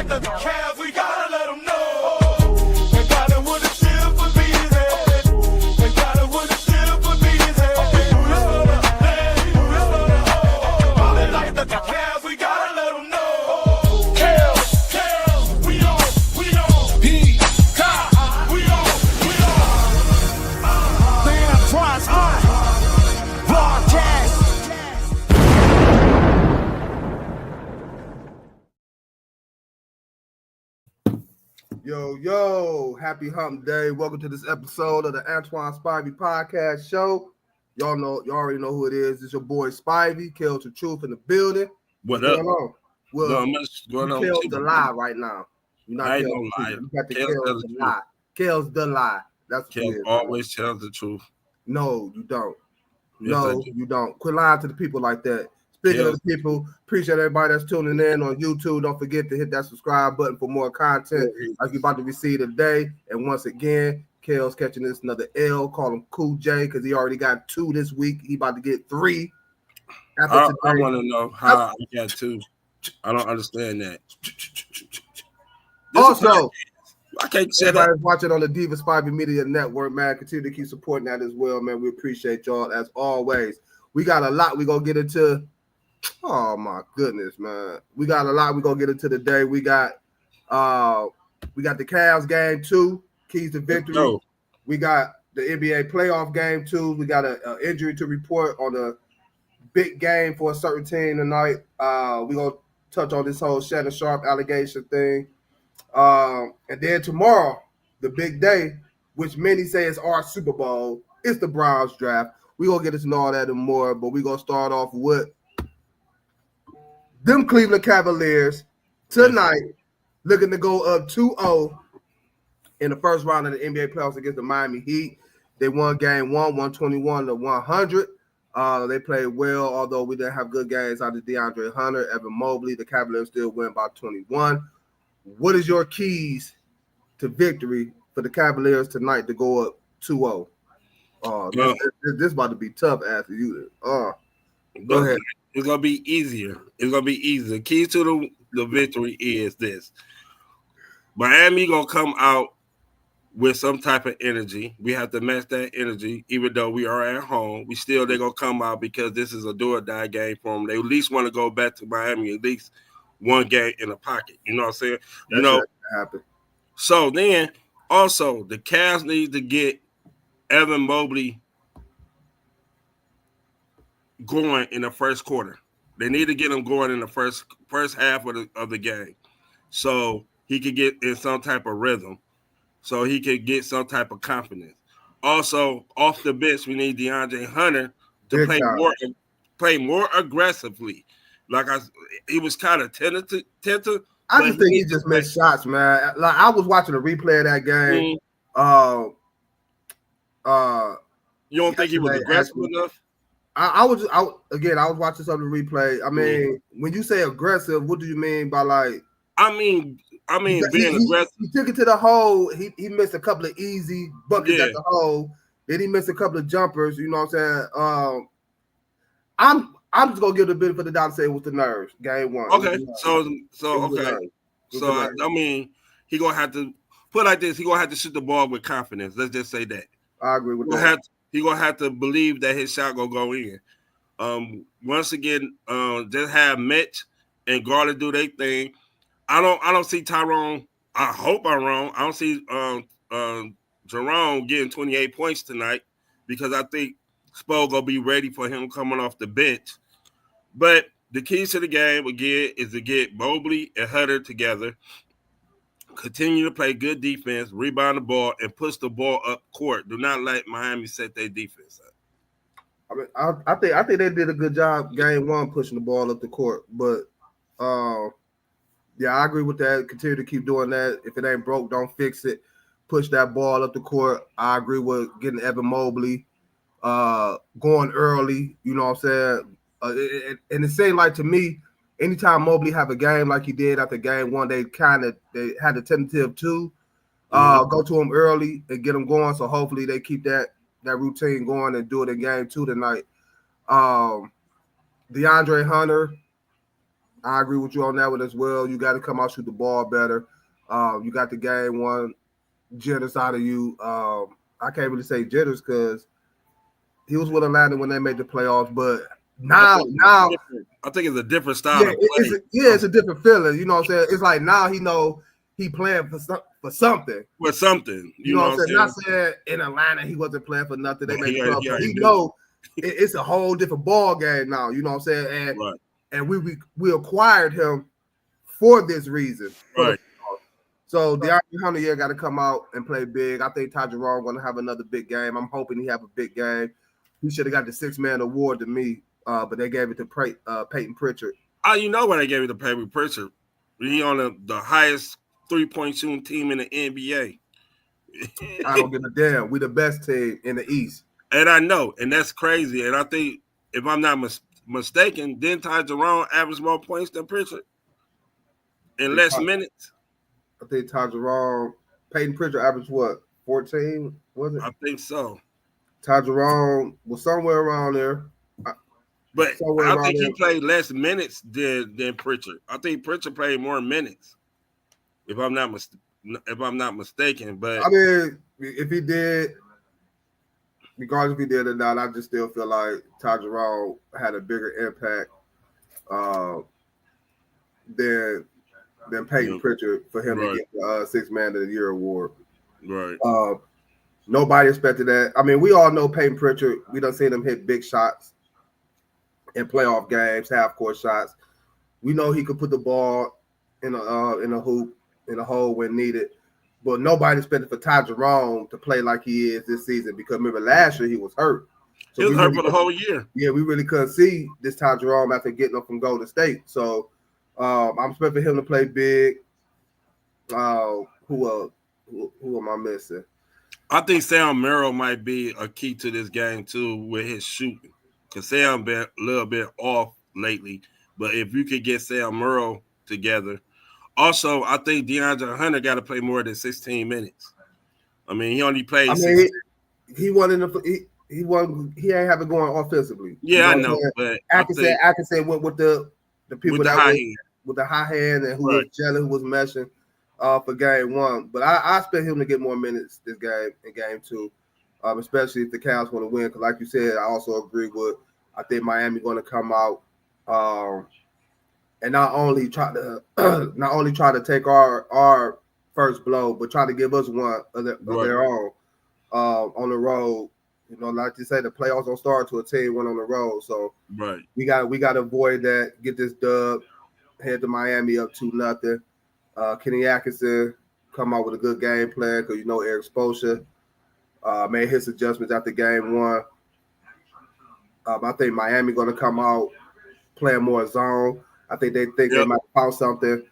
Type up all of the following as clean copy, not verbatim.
the Cavs, we gotta let them know. They got it with a chip for Beezy. They got it with a chip for Beezy. Ballin' like the Cavs, we gotta let them know. Cavs, we on. P-Cavs, we on. The Antoine Spivey broadcast. Yo, happy hump day. Welcome to this episode of the Antoine Spivey podcast show. You already know who it is. It's your boy Spivey, Kale to Truth in the building. What's going up? on? Well, What's going on? Kale's the lie right now. You're not I ain't Kale's no liar. You got the Kale's Kale's the lie. Kale's the lie. That's what it Kale is. always tells the truth. No, you don't. Yes, No, you don't. Quit lying to the people like that. Speaking of the people, appreciate everybody that's tuning in on YouTube. Don't forget to hit that subscribe button for more content like you're about to receive today. And once again, Kale's catching this another L. Call him Cool J because he already got 2 this week. He about to get 3. I want to know how I got 2. I don't understand that. Also, I can't say that. Everybody's watching on the Diva Spivey Media Network, man. Continue to keep supporting that as well, man. We appreciate y'all as always. We got a lot we're going to get into. Oh, my goodness, man. We got a lot we're going to get into today. We got the Cavs game 2, keys to victory. No. We got the NBA playoff game 2. We got an injury to report on a big game for a certain team tonight. We're going to touch on this whole Shannon Sharp allegation thing. And then tomorrow, the big day, which many say is our Super Bowl, it's the Browns draft. We're going to get into all that and more, but we're going to start off with them Cleveland Cavaliers tonight looking to go up 2-0 in the first round of the NBA playoffs against the Miami Heat. They won game 1, 121-100. They played well, although we didn't have good games out of DeAndre Hunter, Evan Mobley. The Cavaliers still win by 21. What is your keys to victory for the Cavaliers tonight to go up 2-0? This is about to be tough after you. Go ahead. It's going to be easier. The key to the victory is this. Miami going to come out with some type of energy. We have to match that energy, even though we are at home. They're going to come out because this is a do-or-die game for them. They at least want to go back to Miami, at least one game in the pocket. You know what I'm saying? Happen. So then, also, the Cavs need to get Evan Mobley going in the first quarter. They need to get him going in the first half of the game, so he could get in some type of rhythm, so he could get some type of confidence. Also, off the bench, we need DeAndre Hunter to play more aggressively. He was kind of tentative. I just think he just missed shots, man. Like I was watching a replay of that game. You don't think he was aggressive enough? I was watching some of the replay. I mean, when you say aggressive, what do you mean by like? I mean, being aggressive. He took it to the hole. He missed a couple of easy buckets at the hole. Then he missed a couple of jumpers. You know what I'm saying? I'm just gonna give the benefit of the doubt and say it was the nerves. Game 1. Okay, I mean, he gonna have to put it like this. He gonna have to shoot the ball with confidence. Let's just say that. I agree with that. He gonna have to believe that his shot gonna go in. Once again, just have Mitch and Garland do their thing. I don't see Tyrone. I hope I'm wrong. I don't see Jerome getting 28 points tonight because I think Spo gonna be ready for him coming off the bench. But the keys to the game again is to get Mobley and Hunter together, continue to play good defense, rebound the ball, and push the ball up court. Do not let Miami set their defense up. I mean, I think they did a good job game 1 pushing the ball up the court, but yeah, I agree with that. Continue to keep doing that. If it ain't broke, don't fix it. Push that ball up the court. I agree with getting Evan Mobley going early. You know what I'm saying? And it seemed like to me, anytime Mobley have a game like he did after game 1, they had the tentative to go to him early and get him going. So hopefully they keep that routine going and do it in game 2 tonight. DeAndre Hunter, I agree with you on that one as well. You got to come out, shoot the ball better. You got the game one jitters out of you. I can't really say jitters because he was with Atlanta when they made the playoffs, but now, I think it's a different style yeah, of play. it's a different feeling. You know what I'm saying? It's like now he playing for something. With something, You know what I'm saying? Not saying in Atlanta he wasn't playing for nothing. They made the playoffs, but he know it's a whole different ball game now. You know what I'm saying? And we acquired him for this reason. Right. So DeAndre Hunter got to come out and play big. I think Ty Jerome going to have another big game. I'm hoping he have a big game. He should have got the 6-man award to me, but they gave it to Peyton Pritchard. You know why they gave it to Peyton Pritchard? He on the highest 3-point shooting team in the NBA. I don't give a damn. We the best team in the East. And I know, and that's crazy. And I think, if I'm not mistaken, didn't Ty Jerome average more points than Pritchard in less minutes? I think Ty Jerome, Peyton Pritchard averaged what, 14? Was it? I think so. Ty Jerome was somewhere around there. But I think he played less minutes than Pritchard. I think Pritchard played more minutes, if I'm not mistaken. But I mean, if he did, regardless if he did or not, I just still feel like Ty Jerome had a bigger impact than Peyton Pritchard for him to get the 6-man of the year award. Right. Nobody expected that. I mean, we all know Peyton Pritchard. We done seen him hit big shots in playoff games, half-court shots. We know he could put the ball in a hoop, in a hole when needed. But nobody expected for Ty Jerome to play like he is this season, because remember last year he was hurt. So he was hurt for the whole year. Yeah, we really couldn't see this Ty Jerome after getting up from Golden State. So I'm expecting him to play big. Who am I missing? I think Sam Merrill might be a key to this game too with his shooting, because Sam been a little bit off lately. But if you could get Sam Merrill together, also I think DeAndre Hunter got to play more than 16 minutes. I mean, he only played. He ain't have it going offensively. Yeah, you know I know. But Atkinson went with the people with the high hand and who was gelling, who was meshing for game one. But I expect him to get more minutes this game in game two, especially if the Cavs want to win. Because like you said, I also agree with. I think Miami going to come out and not only try to take our first blow, but try to give us one of their own on the road. You know, like you say, the playoffs don't start to a team went on the road. So we got to avoid that. Get this dub. Head to Miami up 2-0. Kenny Atkinson come out with a good game plan, because you know Eric Spoelstra made his adjustments after game one. I think Miami going to come out playing more zone. I think they might have found something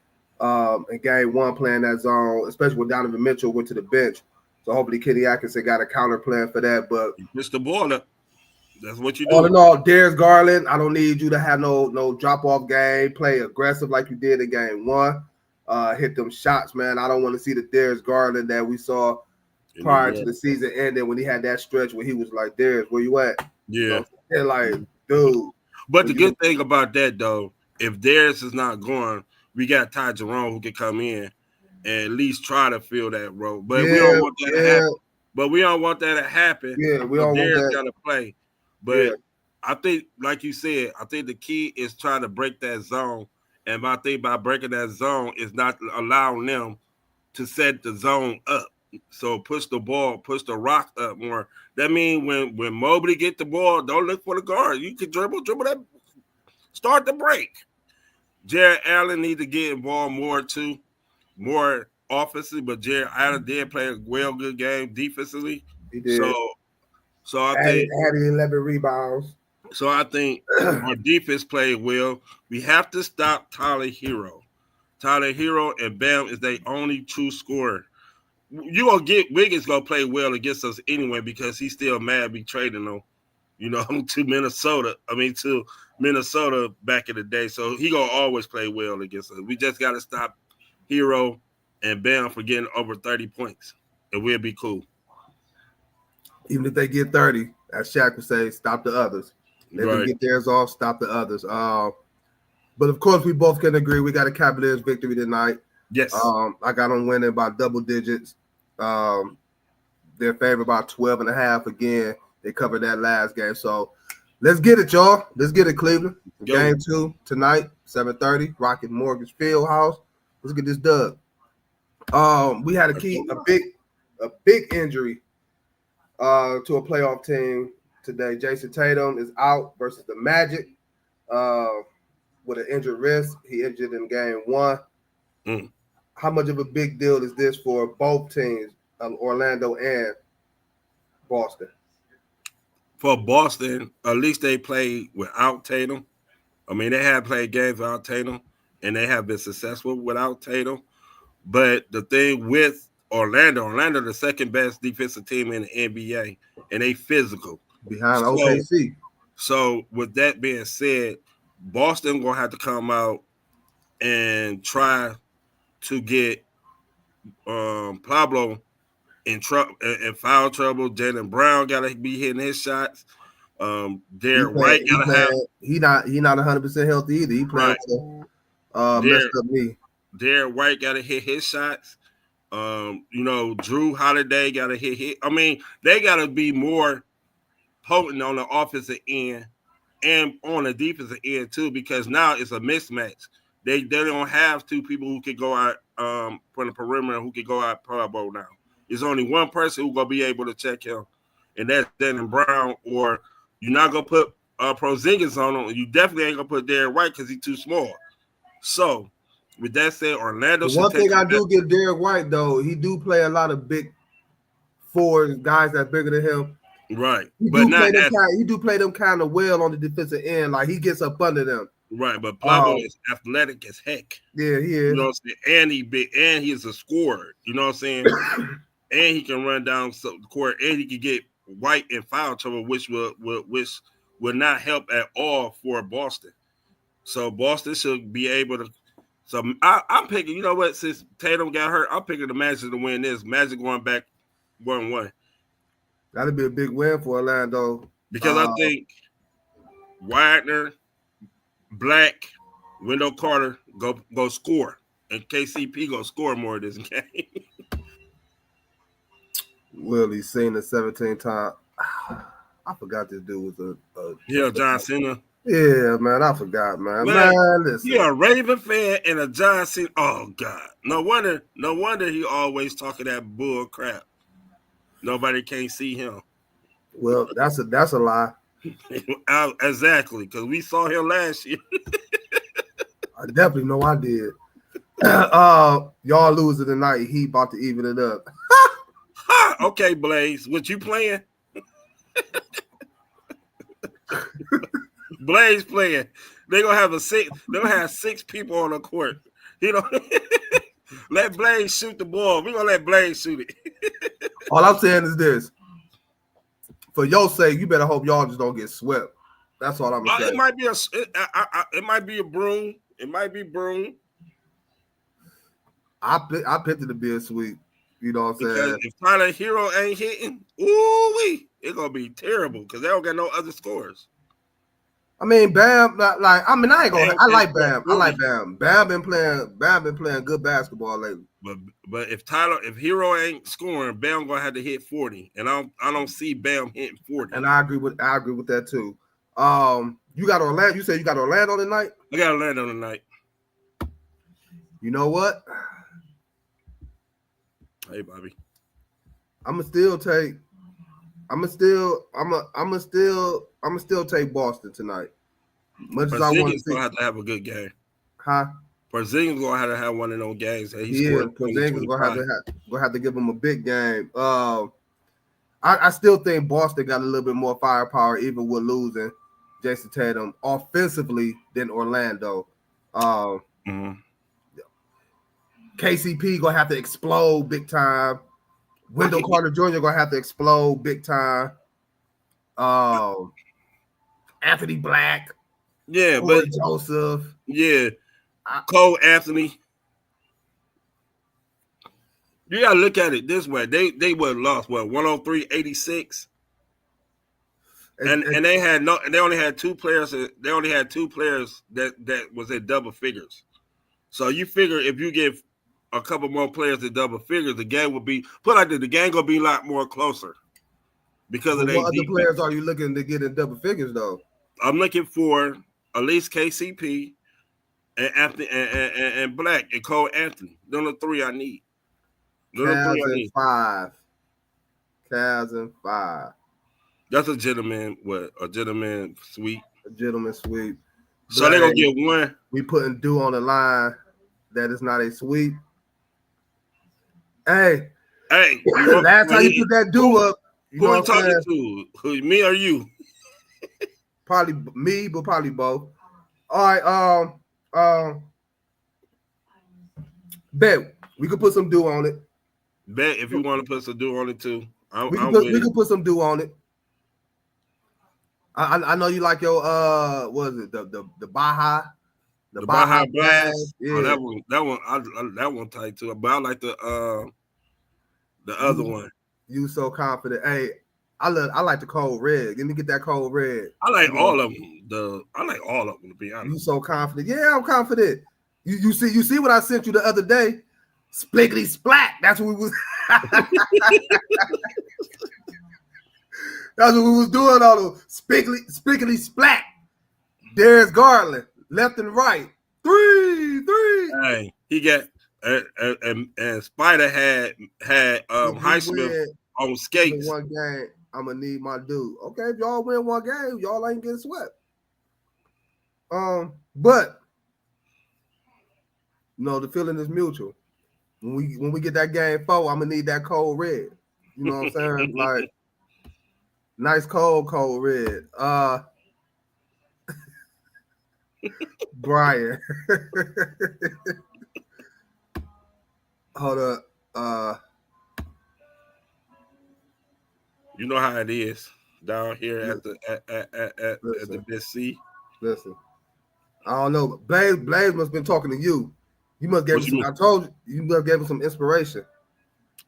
in game one playing that zone, especially when Donovan Mitchell went to the bench. So hopefully Kenny Atkinson got a counter plan for that. But Mr. Baller, that's what you do. All in all, Darius Garland, I don't need you to have no drop-off game. Play aggressive like you did in game one. Hit them shots, man. I don't want to see the Darius Garland that we saw prior to the season ending, when he had that stretch where he was like, Darius, where you at? Yeah. You know, like, dude. But the good thing about that, though, if Darius is not going, we got Ty Jerome who can come in and at least try to fill that role. But we don't want that to happen. But we don't want that to happen. Yeah, we don't want that. Got to play. But I think, like you said, I think the key is trying to break that zone. And my thing by breaking that zone is not allowing them to set the zone up. So push the rock up more. That means when Mobley get the ball, don't look for the guard. You can dribble that, start the break. Jared Allen need to get involved more too, more offensively. But Jared Allen did play a good game defensively. He did. So I think had 11 rebounds. So I think our defense played well. We have to stop Tyler Hero. Tyler Hero and Bam is their only true scorer. You gonna get Wiggins gonna play well against us anyway, because he's still mad we trading him, to Minnesota. To Minnesota back in the day. So he gonna always play well against us. We just gotta stop Hero and Bam from getting over 30 points, and we'll be cool. Even if they get 30, as Shaq would say, stop the others. Let them get theirs off, stop the others. But of course, we both can agree we got a Cavaliers victory tonight. Yes. I got them winning by double digits. They're favored by 12.5 again. They covered that last game. So let's get it, y'all. Let's get it, Cleveland. Go. Game 2 tonight, 7:30, Rocket Mortgage Field House. Let's get this done. We had a big injury to a playoff team today. Jason Tatum is out versus the Magic with an injured wrist. He injured in game 1. How much of a big deal is this for both teams, Orlando and Boston? For Boston, at least they played without Tatum. I mean, they have played games without Tatum, and they have been successful without Tatum. But the thing with Orlando, the second best defensive team in the NBA, and they physical. Behind OKC. So with that being said, Boston gonna have to come out and try to get Pablo in foul trouble. Jaylen Brown gotta be hitting his shots. Derek White gotta have. He not 100% healthy either. He playing messed up knee. Derek White gotta hit his shots. Drew Holiday gotta hit. I mean, they gotta be more potent on the offensive end and on the defensive end too, because now it's a mismatch. They don't have two people who can go out from the perimeter who can go out Pablo now. There's only one person who's gonna be able to check him, and that's Jaylen Brown. Or you're not gonna put Porzingis on him. You definitely ain't gonna put Derek White because he's too small. So, with that said, Orlando. The one thing I do give Derek White though, he do play a lot of big forwards, guys that bigger than him. Right, he do play them kind of well on the defensive end. Like he gets up under them. Right, but Pablo is athletic as heck. Yeah, he is. You know what I'm saying? And he big, and he's a scorer. You know what I'm saying? And he can run down the court, and he can get White in foul trouble, which will not help at all for Boston. So Boston should be able to. So I'm picking. You know what? Since Tatum got hurt, I'm picking the Magic to win this. Magic going back 1-1. That'd be a big win for Orlando because I think Wagner, Black, Wendell Carter go score, and KCP go score more this game. Willie Cena 17 times. I forgot this dude was a John Cena. Yeah, man, I forgot, man. Listen. You're a Raven fan and a John Cena. Oh God, no wonder he always talking that bull crap. Nobody can't see him. Well, that's a lie. Exactly, because we saw him last year. I definitely know I did. Y'all losing tonight. He about to even it up. Okay, Blaze, what you playing? Blaze playing. They're gonna have 6 people on the court. Let Blaze shoot the ball. We're gonna let Blaze shoot it. All I'm saying is this. For your sake, you better hope y'all just don't get swept. That's all I'm gonna say. It might be a broom. It might be broom. I picked it to be a sweep. You know what I'm saying? If Tyler Hero ain't hitting, it's gonna be terrible because they don't got no other scores. I mean, Bam, I ain't gonna. I like Bam. I like Bam. Bam been playing good basketball lately. But if Hero ain't scoring, Bam gonna have to hit 40, and I don't see Bam hitting 40. And I agree with that too. You got Orlando. You said you got Orlando tonight. I got Orlando tonight. You know what? Hey, Bobby. I'ma still take Boston tonight. Much as I want to see. Gonna have to have a good game. Huh? Porzingis gonna have to have one of those games that Porzingis gonna have to give him a big game. I still think Boston got a little bit more firepower, even with losing Jason Tatum offensively than Orlando. KCP gonna have to explode big time. Wendell Carter Jr. gonna have to explode big time. Anthony Black, but Joseph, Cole Anthony. You gotta look at it this way. They lost 103-86. And they only had two players. They only had two players that was in double figures. So you figure if you get a couple more players in double figures, the game will be put like this, the game gonna be a lot more closer because of But their what other defense. players are you looking to get in double figures though? I'm looking for at least KCP and Anthony and Black and Cole Anthony. Those are the three I need. Those are the three I need. Cavs and 5. That's a gentleman sweep. A gentleman sweep. So they're gonna get one. We putting due on the line. That is not a sweep. Hey, last time you put that due up, who are you talking to? Who, me or you? Probably me, but probably both. All right, bet we could put some due on it. Bet if you want to put some due on it too. We could put some due on it. I know you like your what is it, the Baja? The Baja Blast. Yeah. Oh, that one tight too. But I like the other one. You so confident. Hey, I like the cold red. Let me get that cold red. I like all of them. I like all of them, to be honest. You so confident. Yeah, I'm confident. You see what I sent you the other day? Spliggly splat. That's what we was. That's what we was doing. All the spiggly splat. Darius Garland, left and right. Three. Hey, he got and Spider had Highsmith on skates. One game, I'm gonna need my dude. Okay, if y'all win one game, y'all ain't getting swept. But no, the feeling is mutual. When we get that game 4, I'm gonna need that cold red. You know what I'm saying? Like nice cold red. Brian. Hold up. You know how it is down here at the Big C. Listen, I don't know. Blaze must have been talking to you. You must give him. I told you must give him some inspiration.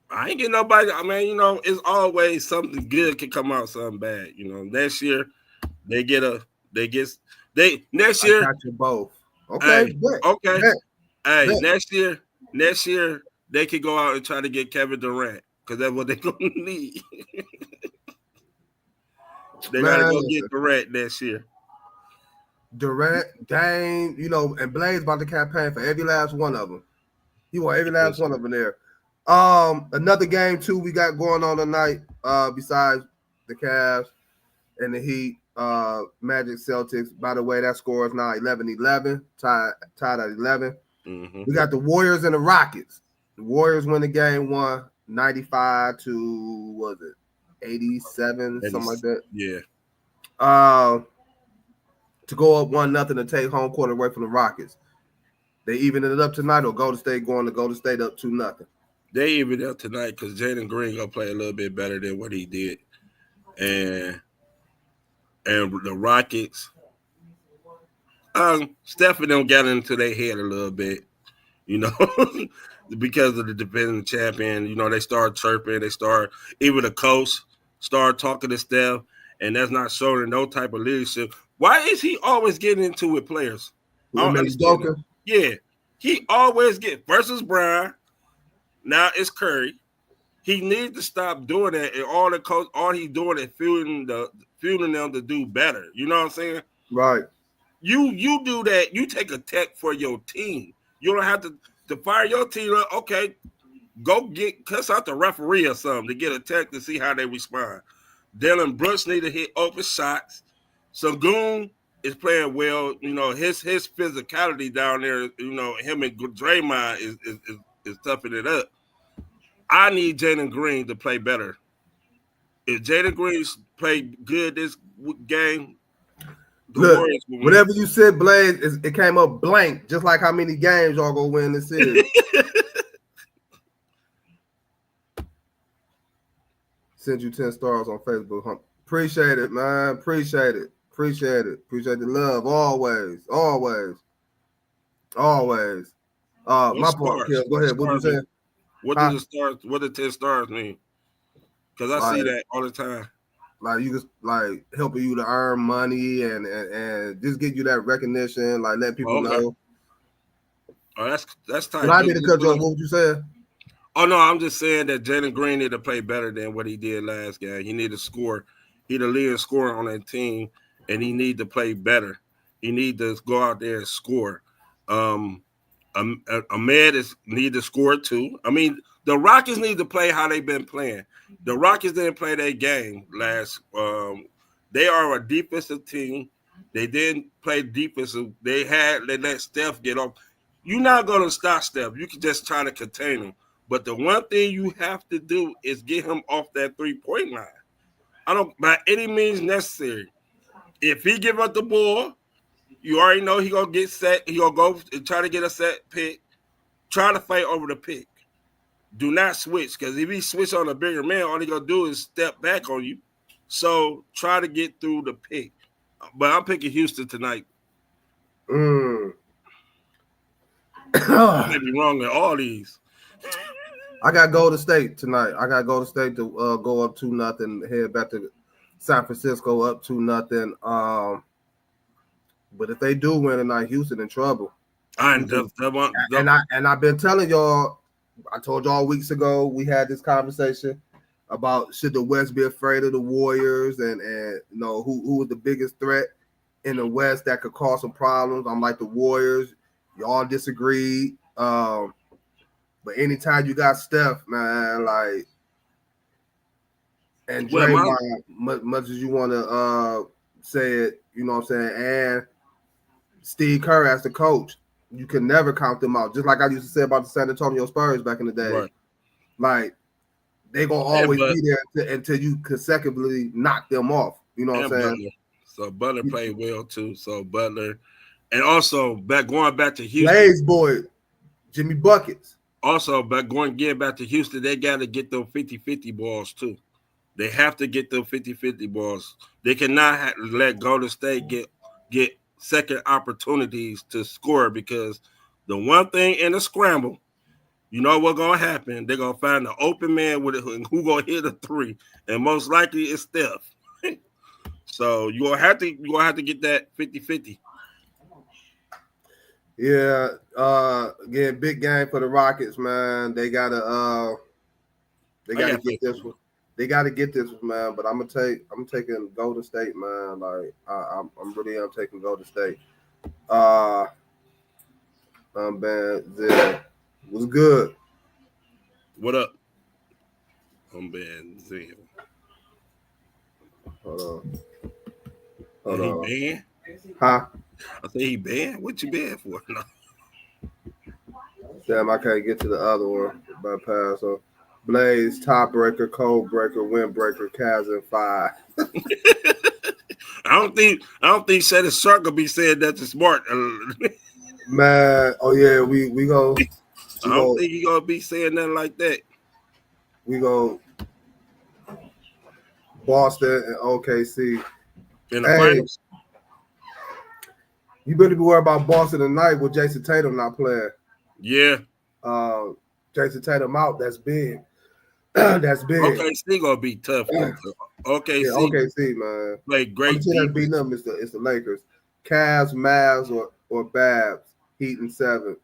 I ain't getting nobody. I mean, you know, it's always something good can come out, something bad. You know, next year next year. I got you both. Okay. Okay. Hey, next year they could go out and try to get Kevin Durant because that's what they're gonna need. They gotta go get Durant next year. Durant, Dame, you know, and Blaze about to campaign for every last one of them. He want every last one of them there. Another game too we got going on tonight. Besides the Cavs and the Heat, Magic Celtics. By the way, that score is now 11-11, tied at 11. Mm-hmm. We got the Warriors and the Rockets. The Warriors win the game 95 to what was it 87, something like that. Yeah. To go up 1-0 to take home court away from the Rockets. They evened it up tonight, or Golden State going to Golden State up 2-0. They evened up tonight because Jalen Green gonna play a little bit better than what he did, and the Rockets. Steph and them got into their head a little bit, you know, because of the defending champion. You know, they start chirping. Even the coach start talking to Steph, and that's not showing no type of leadership. Why is he always getting into with players? I don't understand that. Yeah, he always get versus Brian. Now it's Curry. He needs to stop doing that, and all he's doing is fueling them to do better. You know what I'm saying? Right. You do that. You take a tech for your team. You don't have to fire your team. Okay, go cuss out the referee or something to get a tech to see how they respond. Dylan Brooks need to hit open shots. Sengun is playing well. You know, his physicality down there, you know, him and Draymond is toughing it up. I need Jalen Green to play better. If Jalen Green play good this game, look, whatever you said, Blaze, it came up blank, just like how many games y'all gonna win this series. Send you 10 stars on Facebook. Appreciate it, man. Appreciate it. Appreciate the love. Always. My part, Kill. Go ahead. What you saying? What do the 10 stars mean? Because I see that all the time. Like you just like helping you to earn money and just get you that recognition, like let people Okay. know. Oh, that's tight. But I didn't cut you off. What would you say? Oh no, I'm just saying that Jalen Green need to play better than what he did last game. He need to score. He the leading scorer on that team, and he need to play better. He need to go out there and score. Ahmed need to score too. I mean, the Rockets need to play how they've been playing. The Rockets didn't play their game last. They are a defensive team. They didn't play defensive. They let Steph get off. You're not gonna stop Steph. You can just try to contain him. But the one thing you have to do is get him off that 3-point line. I don't by any means necessary. If he give up the ball, you already know he gonna get set. He gonna go and try to get a set pick. Try to fight over the pick. Do not switch, because if he switch on a bigger man, all he gonna do is step back on you. So try to get through the pick. But I'm picking Houston tonight. I may be wrong in all these. I got Golden State tonight. I got Golden State to go up 2-0, head back to San Francisco up 2-0. But if they do win tonight, Houston in trouble. And I've been telling y'all. I told y'all weeks ago we had this conversation about should the West be afraid of the Warriors and you know who was the biggest threat in the West that could cause some problems. I'm like the Warriors. Y'all disagreed. But anytime you got Steph, man, like and Draymond, much as you want to say it, you know what I'm saying, and Steve Kerr as the coach. You can never count them out. Just like I used to say about the San Antonio Spurs back in the day. Right. Like, they're going to always be there until you consecutively knock them off. You know what I'm saying? Butler. So Butler played well, too. So Butler. And also, going back to Houston. Blaze boy, Jimmy Buckets. Also, getting back to Houston, they got to get those 50-50 balls, too. They have to get those 50-50 balls. They cannot let Golden State get second opportunities to score, because the one thing in the scramble, you know what's gonna happen. They're gonna find the open man with it who gonna hit a three, and most likely it's Steph. So you're gonna have to get that 50-50. Yeah, again, big game for the Rockets, man. They gotta get this one. They got to get this, man. But I'm taking Golden State, man. Like I'm taking Golden State. Ben was good. What up? I'm Ben Zell. Hold on. He banned? Huh? I say he banned. What you banned for? No. Damn, I can't get to the other one. Bypass. So. Blaze, tiebreaker, cold breaker, windbreaker, Cavs in 5. I don't think Shannon Sharp gonna be saying that to Smart. Man, oh yeah, we go. I don't think he gonna be saying nothing like that. We go Boston and OKC in the finals. You better be worried about Boston tonight with Jason Tatum not playing. Yeah. Jason Tatum out. That's big. That's big. OKC gonna be tough. OKC, man. Play great. That's beating them. It's the Lakers, Cavs, Mavs, or Babs. Heat in 7.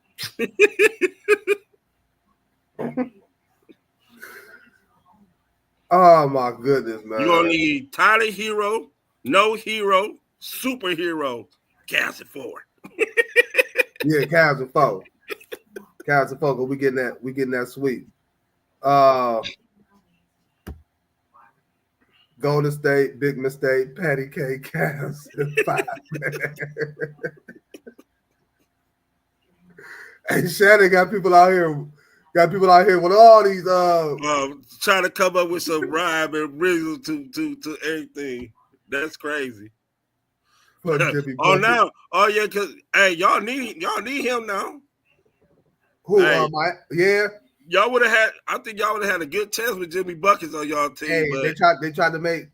Oh my goodness, man! You gonna need Tyler Hero, no hero, superhero, Cavs at 4. Yeah, Cavs at 4. Cavs at 4. We getting that sweep. Golden State, big mistake. Patty K. Cavs at 5. Hey, Shannon got people out here with all these trying to come up with some rhyme and rizzle to everything. That's crazy. Because hey, y'all need him now. Who? Hey, yeah. Y'all would have had. I think y'all would have had a good chance with Jimmy Buckets on y'all team. Hey, but they tried to make.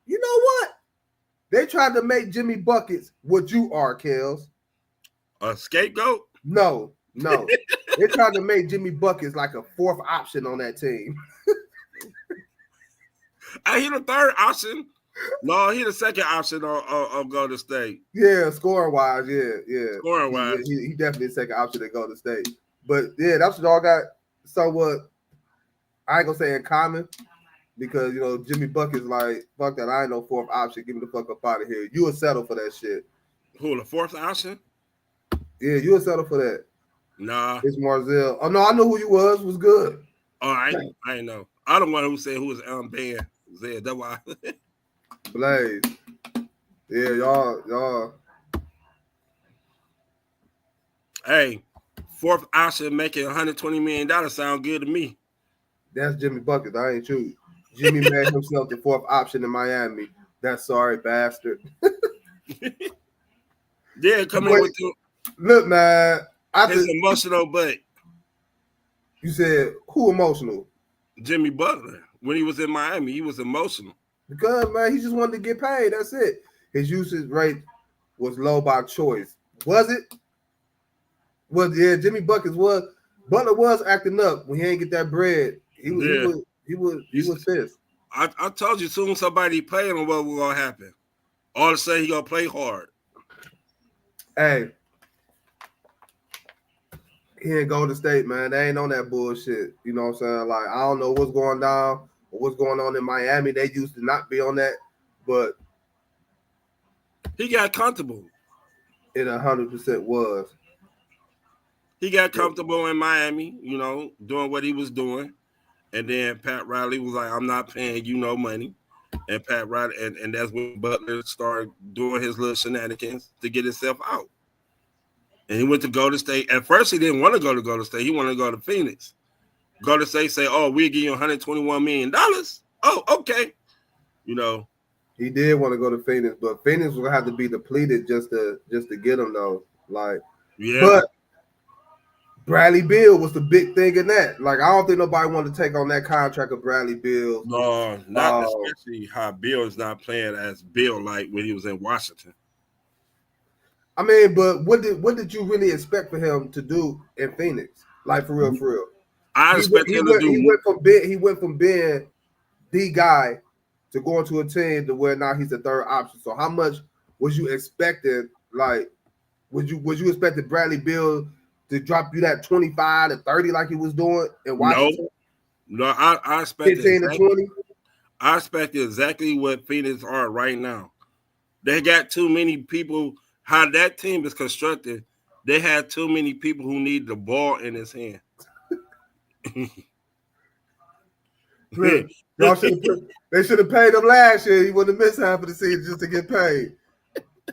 You know what? They tried to make Jimmy Buckets what you are, Kels. A scapegoat? No. They tried to make Jimmy Buckets like a 4th option on that team. I hit a 3rd option. No, he the second option on Golden State. Yeah, scoring wise, yeah. Scoring wise. He definitely the second option to go to state. But yeah, that's what y'all got somewhat. I ain't gonna say in common because you know Jimmy Bucket's like fuck that. I ain't no fourth option. Give me the fuck up out of here. You will settle for that shit. Who the fourth option? Yeah, you will settle for that. Nah. It's Marzell. Oh no, I know who you was good. Oh, I ain't know. I don't want who said who was Ben Zed. That's why. Blaze. Yeah, y'all. Hey, fourth option making $120 million sound good to me. That's Jimmy Bucket. I ain't you. Jimmy made himself the fourth option in Miami. That sorry bastard. Yeah, come in with you. Look, man. His emotional butt. You said who emotional? Jimmy Butler. When he was in Miami, he was emotional. Because man, he just wanted to get paid. That's it. His usage rate was low by choice. Was it? Well, yeah, Jimmy Buckets was. Butler was acting up when he ain't get that bread. He was pissed. I told you soon somebody playing him what was gonna happen. All of a sudden he gonna play hard. Hey, he ain't Golden State, man. They ain't on that bullshit. You know what I'm saying? Like, I don't know what's going down or what's going on in Miami. They used to not be on that, but he got comfortable. It 100% was. He got comfortable in Miami, you know, doing what he was doing. And then Pat Riley was like, I'm not paying you no money. And Pat Riley, and that's when Butler started doing his little shenanigans to get himself out. And he went to Golden State. At first, he didn't want to go to Golden State. He wanted to go to Phoenix. Golden State say, oh, we'll give you $121 million. Oh, okay. You know. He did want to go to Phoenix, but Phoenix was going to have to be depleted just to get him, though. Like, yeah. But Bradley Beal was the big thing in that. Like, I don't think nobody wanted to take on that contract of Bradley Beal. No, not especially how Beal is not playing as Beal like when he was in Washington. I mean, but what did you really expect for him to do in Phoenix? Like, for real. I expect him to do. He went from being the guy to going to a team to where now he's the third option. So how much was you expecting? Like, was you expecting Bradley Beal to drop you that 25 to 30 like he was doing in Washington? No, I expected 15 to 20. I expected exactly what Phoenix are right now. They got too many people. How that team is constructed, they had too many people who need the ball in his hand. Look, they should have paid him last year. He wouldn't have missed half of the season just to get paid.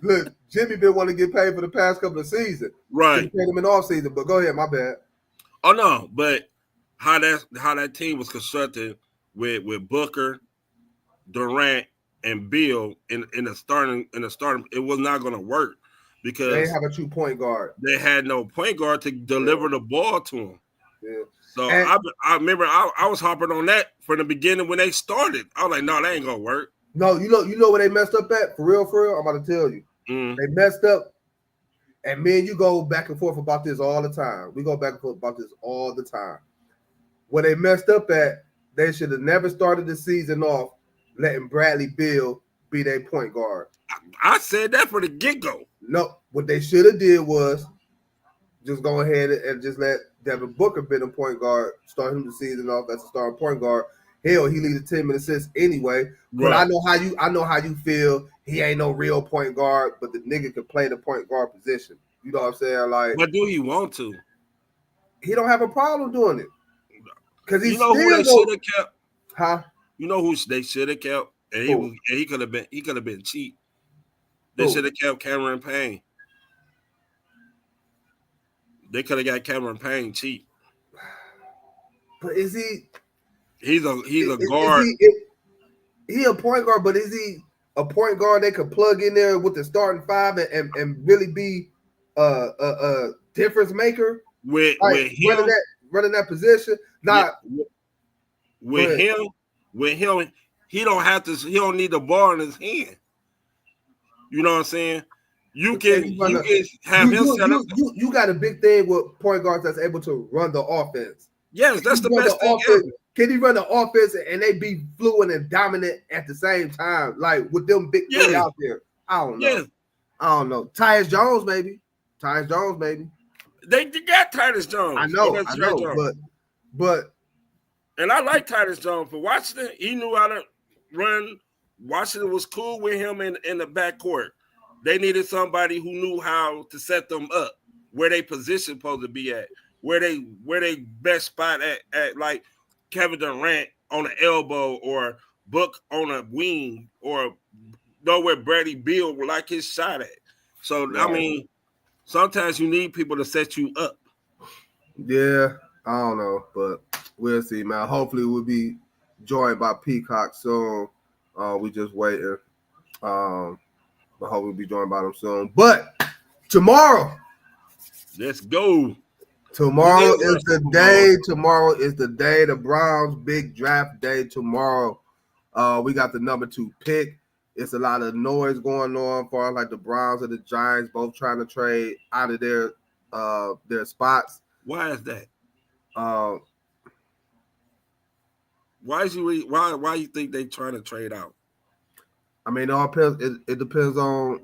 Look, Jimmy been wanting to get paid for the past couple of seasons. Right. He paid him in off season, but go ahead, my bad. Oh no, but how that team was constructed with Booker, Durant, and Beal in the starting, it was not going to work because they have a true point guard. They had no point guard to deliver the ball to him. Yeah. So I remember I was hopping on that from the beginning when they started. I was like, no, that ain't gonna work. No, you know where they messed up at? For real, I'm about to tell you. They messed up, and me and you go back and forth about this all the time. We go back and forth about this all the time. Where they messed up at, they should have never started the season off letting Bradley Beal be their point guard. I said that for the get-go. No, what they should have did was just go ahead and just let Devin Booker be the point guard, start him the season off as a starting point guard. Hell, he leads the team in assists anyway. But right. I know how you feel. He ain't no real point guard, but the nigga can play the point guard position. You know what I'm saying? Like, but do he want to? He don't have a problem doing it. Because he's who they should have kept? Huh? You know who they should have kept? And he could have been cheap. They should have kept Cameron Payne. They could have got Cameron Payne cheap. But is he? He's a guard. He a point guard, but is he a point guard they could plug in there with the starting five and really be a difference maker with him running that position? With him, he don't need the ball in his hand. You know what I'm saying? You can have him set up. You got a big thing with point guards that's able to run the offense. Yes, that's the Run best thing offense? ever. Can he run the offense and they be fluent and dominant at the same time? Like with them big three Yes. out there. I don't know. Yes. I don't know. Tyus Jones, maybe. Tyus Jones, maybe. They got Titus Jones. I Oh, know, that's Trey Jones. but And I like Titus Jones for Washington. He knew how to run. Washington was cool with him in the backcourt. They needed somebody who knew how to set them up, where they position supposed to be at, where they best spot at like Kevin Durant on the elbow or Book on a wing or know where Brady Beal would like his shot at. So right. I mean, sometimes you need people to set you up. Yeah, I don't know, but we'll see, man. Hopefully we'll be joined by Peacock soon. We just waiting. But hope we'll be joined by them soon. But tomorrow. Let's go. Tomorrow is the day. Tomorrow is the day. The Browns' big draft day tomorrow. We got the number 2 pick. It's a lot of noise going on for like the Browns and the Giants both trying to trade out of their spots. Why is that? Uh, Why you think they trying to trade out? I mean, it depends on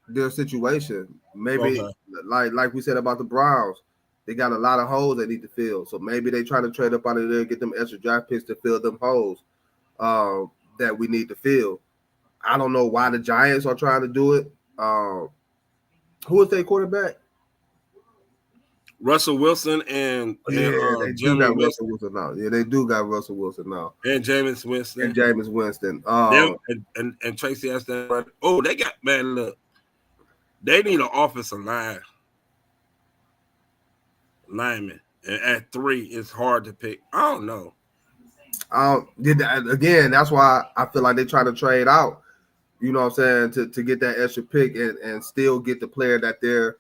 their situation. Maybe like we said about the Browns, they got a lot of holes they need to fill. So maybe they try to trade up out of there, get them extra draft picks to fill them holes that we need to fill. I don't know why the Giants are trying to do it. Who is their quarterback? Russell Wilson and they do Jimmy got Winston. Russell Wilson now. Yeah, they do got Russell Wilson now. And Jameis Winston. And Jameis Winston. And Tracy Aston. Oh, they got man. Look, they need an offensive lineman. And at 3, it's hard to pick. I don't know. Again, that's why I feel like they're trying to trade out. You know what I'm saying? To get that extra pick and still get the player that they're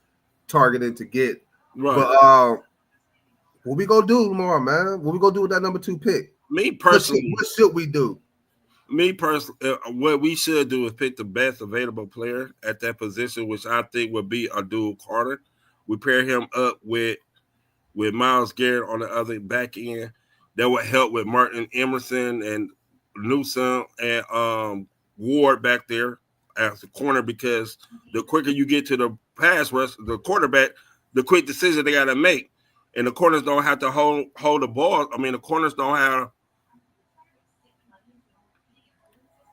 targeting to get. Right. But what we gonna do tomorrow, man? What we gonna do with that number 2 pick? Me personally, what should we do? Me personally, what we should do is pick the best available player at that position, which I think would be Abdul Carter. We pair him up with Myles Garrett on the other back end. That would help with Martin Emerson and Newsom and Ward back there as the corner, because the quicker you get to the pass rush, the quarterback, the quick decision they got to make. And the corners don't have to hold the ball. I mean, the corners don't have.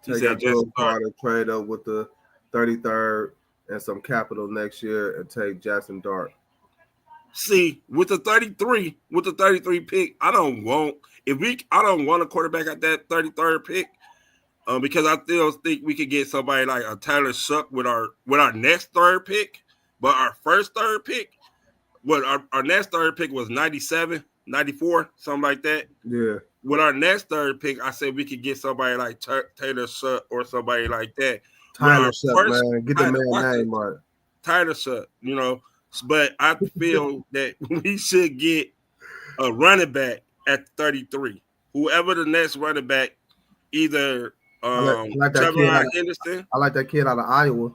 Take Abdul Carter, trade up with the 33rd and some capital next year, and take Jackson Dart. See, with the 33 pick, I don't want a quarterback at that 33rd pick, because I still think we could get somebody like a Tyler Shuck with our next 3rd pick, but our first 3rd pick, our next 3rd pick was 97, 94, something like that. Yeah. With our next 3rd pick, I said we could get somebody like Taylor Shuck or somebody like that. Tyler Shuck, man, get the man name right. Tyler Shuck, you know. But I feel that we should get a running back at 33. Whoever the next running back, either Trevor Henderson. I like that kid out of Iowa.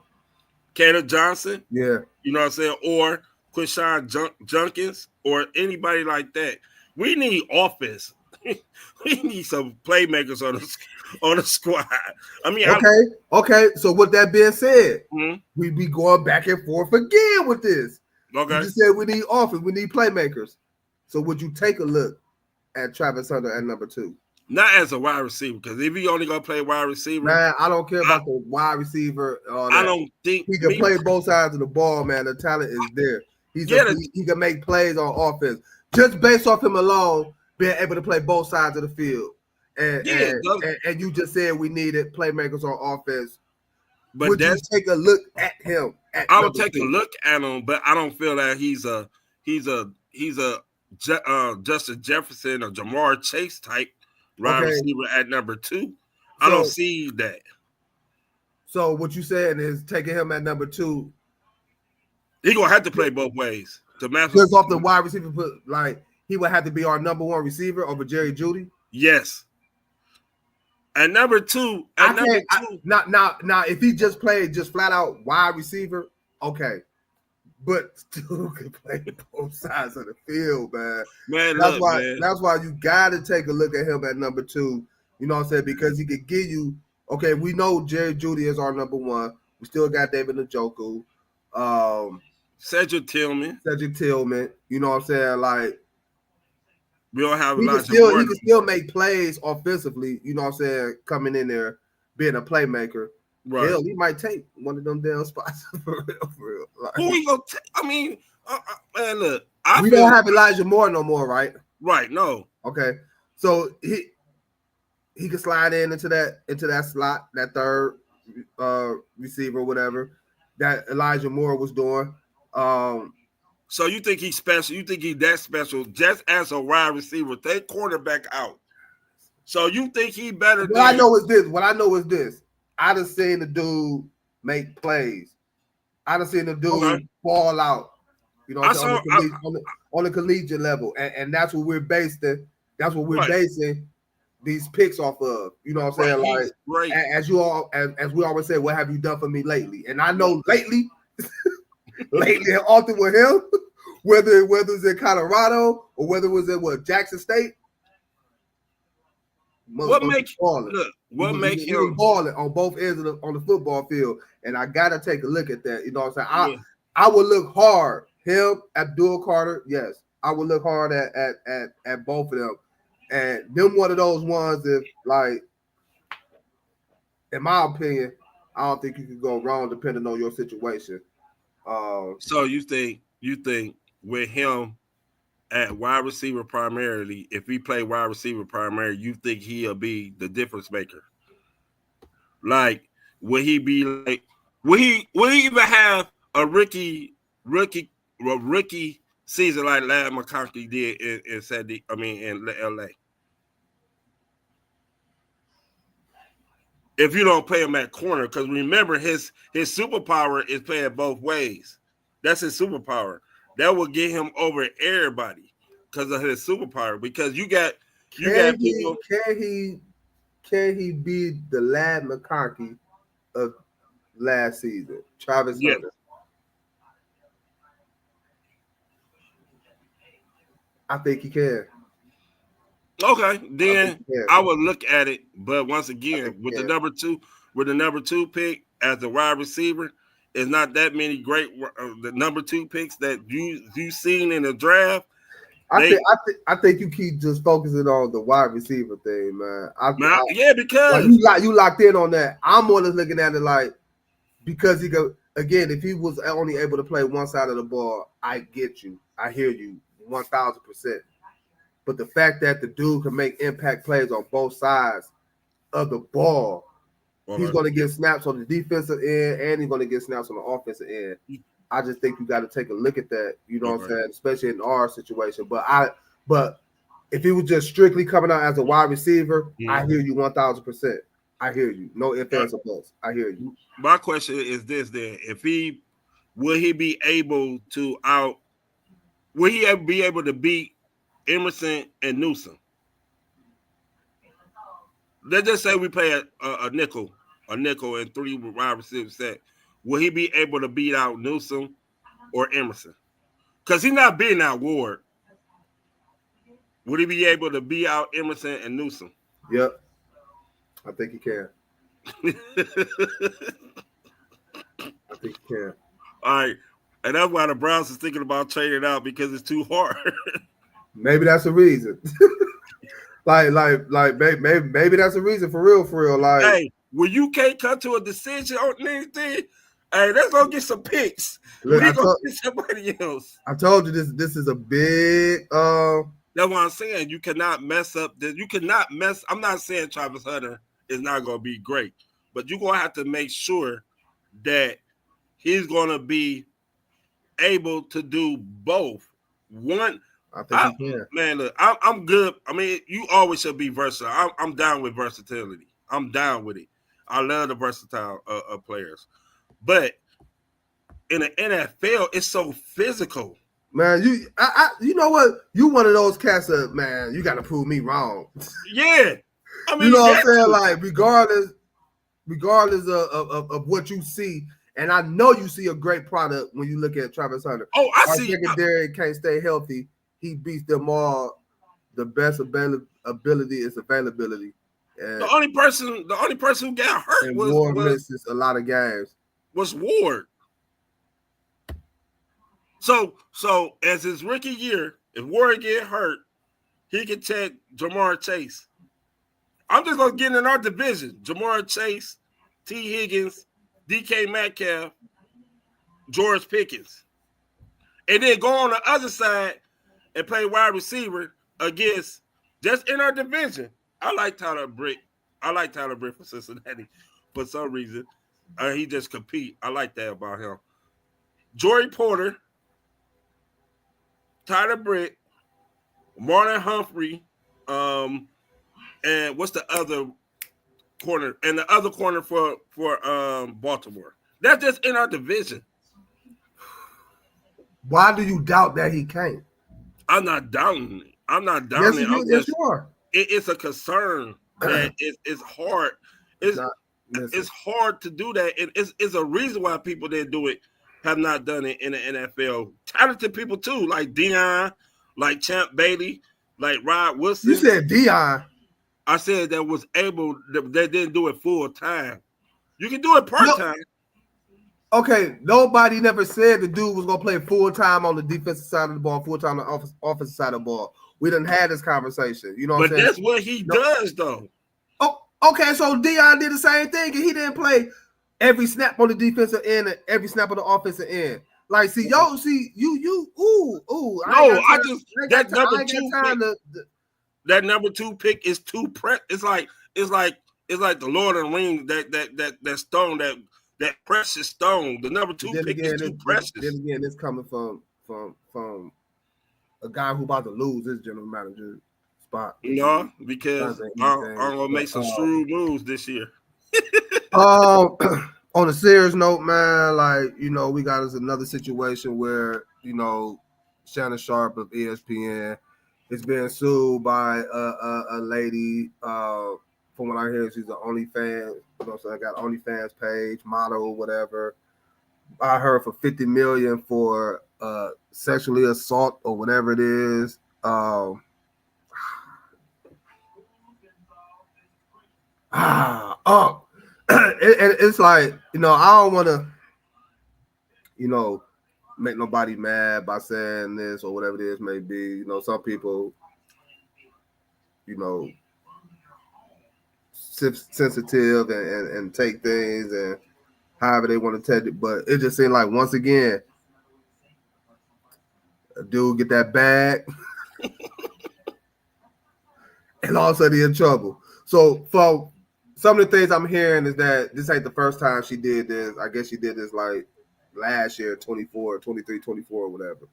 Cannon Johnson. Yeah. You know what I'm saying? Or Quishon Junkins or anybody like that. We need offense. We need some playmakers on the squad. I mean, okay. So with that being said, we be going back and forth again with this. Okay. You just said we need offense, we need playmakers. So would you take a look at Travis Hunter at number 2? Not as a wide receiver, because if he only gonna play wide receiver, man, I don't care about the wide receiver. I don't think he can play both sides of the ball, man. The talent is there. He can make plays on offense just based off him alone, being able to play both sides of the field. And you just said we needed playmakers on offense. But would you take a look at him? I would take a look at him, but I don't feel that he's a Justin Jefferson or Jamar Chase type wide receiver at number 2. I don't see that. So what you saying is taking him at number 2. He gonna have to play both ways to match. Just off the wide receiver, like he would have to be our number 1 receiver over Jerry Jeudy. Yes. At number 2, now if he just played just flat out wide receiver, okay. but still can play both sides of the field, man. Man, That's look, why. man. That's why you got to take a look at him at number 2. You know what I'm saying? Because he could give you. Okay, we know Jerry Jeudy is our number 1. We still got David Njoku, Cedric Tillman. Cedric Tillman. You know what I'm saying? Like We don't have he can Elijah Moore. still make plays offensively. You know what I'm saying? Coming in there, being a playmaker. Right. Hell, he might take one of them damn spots for real. Like, Who we gonna I mean, man, look. We don't have Elijah Moore no more, right? Right. No. Okay, so he can slide into that slot, that third receiver, whatever that Elijah Moore was doing. So you think he's special? You think he's that special just as a wide receiver? Take quarterback out. So you think he better? What I know is this. I done seen the dude make plays. I done seen the dude fall out. You know, on the collegiate level, and that's what we're basing. That's what we're basing these picks off of. You know what I'm saying? Like, as we always say, what have you done for me lately? And I know lately and often with him, whether it's in Colorado or whether it was in Jackson State. What makes him balling on both ends on the football field? And I gotta take a look at that. You know what I'm saying? I would look hard. Him, Abdul Carter, yes, I would look hard at both of them. And them one of those ones that, like, in my opinion, I don't think you can go wrong depending on your situation. So you think with him at wide receiver primarily, if we play wide receiver primarily, you think he'll be the difference maker? Like, will he be like? Will he even have a rookie season like Larry McConkey did in LA? If you don't play him at corner, because remember his superpower is playing both ways. That's his superpower. That will get him over everybody because of his superpower. Because you got people. Can he be the Lad McConkey of last season? Travis Hunter. I think he can. Okay, then I would look at it, but once again, with the number two pick as the wide receiver, it's not that many great the number 2 picks that you seen in the draft. I think you keep just focusing on the wide receiver thing, man. Because like you locked in on that. I'm more just looking at it like because he go again. If he was only able to play one side of the ball, I get you. I hear you 1,000%. But the fact that the dude can make impact plays on both sides of the ball, he's going to get snaps on the defensive end and he's going to get snaps on the offensive end. I just think you got to take a look at that. You know what I'm saying? Especially in our situation. But if he was just strictly coming out as a wide receiver, I hear you 1,000%. I hear you. No ifs, ands, or buts. I hear you. My question is this: then, will he be able to beat Emerson and Newsom? Let's just say we play a nickel and 3 wide receivers set. Will he be able to beat out Newsom or Emerson? Because he's not beating out Ward. Would he be able to beat out Emerson and Newsom? Yep. I think he can. I think he can. All right. And that's why the Browns is thinking about trading out because it's too hard. Maybe that's a reason. like maybe that's a reason for real. Like, hey, when you can't come to a decision on anything, hey, let's go get some picks. Look, we go get somebody else. I told you this is a big that's what I'm saying. You cannot mess up this. You cannot mess. I'm not saying Travis Hunter is not gonna be great, but you're gonna have to make sure that he's gonna be able to do both. One, I think he can. Man, look, I'm good. I mean, you always should be versatile. I'm down with versatility. I'm down with it. I love the versatile players, but in the NFL, it's so physical. Man, you know what? You one of those cats that, man, you got to prove me wrong. Yeah, I mean, you know what I'm saying? Like, regardless of what you see, And I know you see a great product when you look at Travis Hunter. Oh, I Our see. secondary can't stay healthy. He beats them all. The best ability is availability. And, The only person who got hurt and Ward was misses a lot of games. Ward. So as his rookie year, if Ward get hurt, he can take Jamar Chase. I'm just gonna get in our division: Jamar Chase, T. Higgins, DK Metcalf, George Pickens, and then go on the other side and play wide receiver against just in our division. I like Tyler Britt. For Cincinnati for some reason. He just compete. I like that about him. Jory Porter, Tyler Britt, Marlon Humphrey, and what's the other corner? And the other corner for Baltimore. That's just in our division. Why do you doubt that he can't? I'm not doubting it. Yes, you are. It's a concern that it's hard. It's hard to do that. It's a reason why people that do it have not done it in the NFL. Talented people too, like Dion, like Champ Bailey, like Rod Wilson. You said Dion. I said that was able. They didn't do it full time. You can do it part time. Okay, nobody never said the dude was gonna play full time on the defensive side of the ball, full time on the offensive side of the ball. We didn't have this conversation. You know what I'm saying? But that's what he does, though. Oh, okay. So Dion did the same thing, and he didn't play every snap on the defensive end and every snap on the offensive end. Like, see, yo, see, you, ooh. That number two pick is too It's like the Lord of the Rings. That stone, that precious stone. The number two pick is too precious. Then again, it's coming from a guy who about to lose his general manager spot. No, because I'm gonna make some shrewd moves this year. On a serious note, man, like, you know, we got us another situation where, you know, Shannon Sharp of ESPN is being sued by a lady. From what I hear, she's an OnlyFans. You know, so I got OnlyFans page, model, whatever. I heard for $50 million for sexually assault or whatever it is. It's like, you know, I don't want to, you know, make nobody mad by saying this or whatever it is may be. You know, some people, you know, sensitive and take things and however they want to take it. But it just seemed like, once again, a dude get that bag and all of a sudden he in trouble. So for some of the things I'm hearing is that this ain't the first time she did this. I guess she did this like last year, 24, or whatever.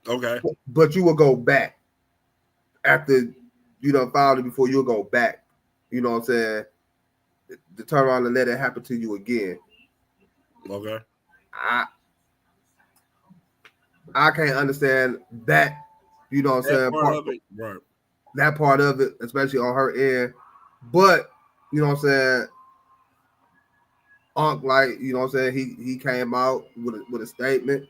Okay. But you will go back after you done filed it before you'll go back. You know what I'm saying? To turn around and let it happen to you again. Okay. I can't understand that. You know what I'm saying? Part of it, right. That part of it, especially on her end. But, you know what I'm saying? Unc, like, you know what I'm saying? He came out with a statement.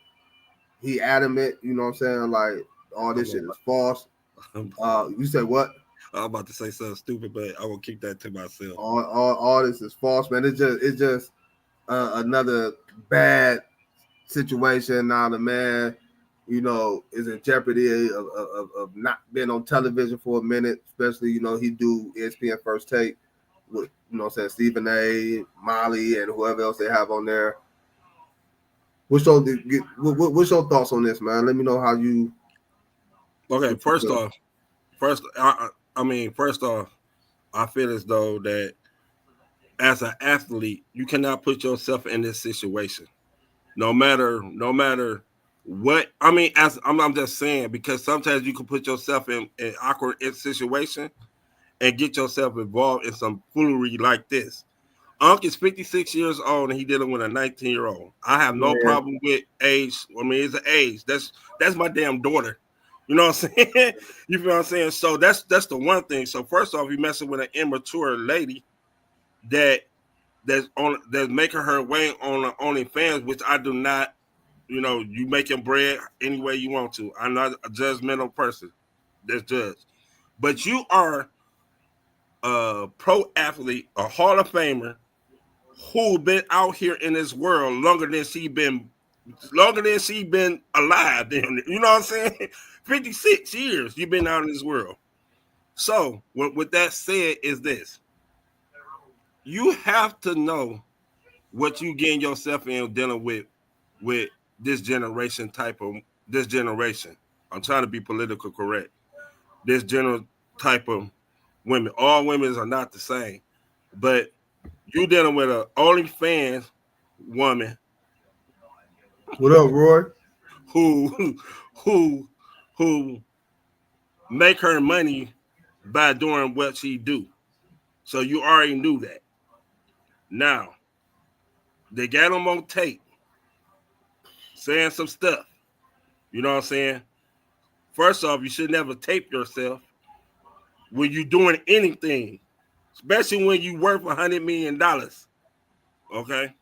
He adamant, you know what I'm saying? Like, all this shit is false. You said what? I'm about to say something stupid, but I will keep that to myself. All this is false, man. It's just another bad situation. Now the man, you know, is in jeopardy of not being on television for a minute, especially, you know, he do ESPN First Take with, you know what I'm saying, Stephen A., Molly, and whoever else they have on there. What's your thoughts on this, man? Let me know how you. Okay, first off, I feel as though that as an athlete, you cannot put yourself in this situation. No matter what. I mean, as I'm just saying, because sometimes you can put yourself in an awkward situation and get yourself involved in some foolery like this. Unc is 56 years old and he dealing with a 19-year-old. I have no problem with age. I mean, it's an age. That's my damn daughter. You know what I'm saying? You feel what I'm saying? So that's the one thing. So first off, you messing with an immature lady that that's making her way on the OnlyFans, which I do not. You know, you making bread any way you want to. I'm not a judgmental person. That's judged. But you are a pro athlete, a Hall of Famer, who been out here in this world longer than she been alive. You know what I'm saying? 56 years you've been out in this world. So with that said is this. You have to know what you getting yourself in dealing with this generation. I'm trying to be political correct. This general type of women. All women are not the same. But you dealing with an OnlyFans woman. What up, Roy? Who who make her money by doing what she do. So you already knew that. Now they got them on tape saying some stuff. You know what I'm saying? First off, you should never tape yourself when you're doing anything, especially when you worth $100 million. Okay?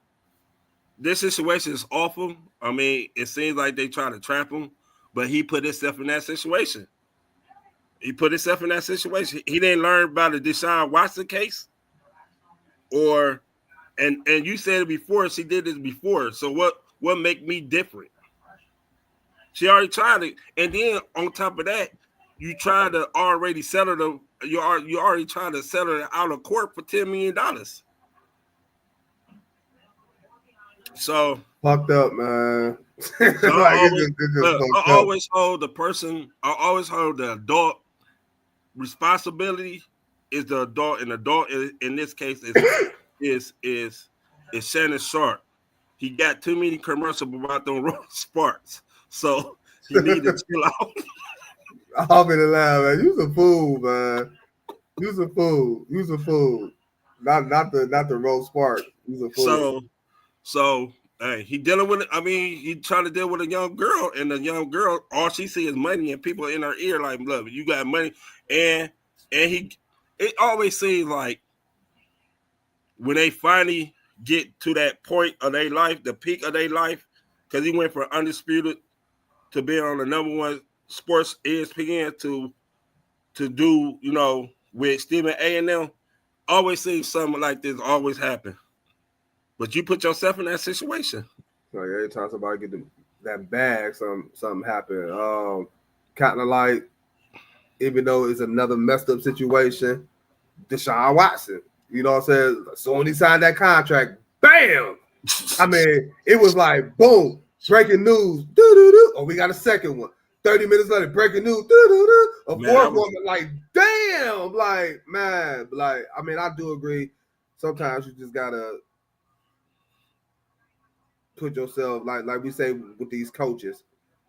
This situation is awful. I mean, it seems like they try to trap him, but he put himself in that situation. He didn't learn about the Deshaun Watson case, or and you said it before. She did this before. So what make me different? She already tried it, and then on top of that, you try to already settle the. You already trying to settle it out of court for $10 million. So Fucked up, man. So Like it's just I fucked up. always hold the adult responsibility is the adult, and adult in this case is Shannon Sharp. He got too many commercials about them Sparks, so he need to chill out. I'm in the line, man. You's a fool, man. You's a fool. Not the Rose Spark. You's a fool. So hey, he dealing with. I mean, he trying to deal with a young girl, and the young girl, all she see is money, and people in her ear like, "Look, you got money," and he. It always seems like when they finally get to that point of their life, the peak of their life, because he went from undisputed to being on the number one sports ESPN to do, you know, with Stephen A and them. Always seems something like this always happen. But you put yourself in that situation. Like every time somebody get that bag, something happen. Kind of like, even though it's another messed up situation, Deshaun Watson. You know what I'm saying? So when he signed that contract, bam! I mean, it was like, boom, breaking news. Doo-doo-doo. Oh, we got a second one. 30 minutes later, breaking news. Doo-doo-doo. A fourth one, like, damn! Like, man, like, I mean, I do agree. Sometimes you just gotta put yourself, like we say with these coaches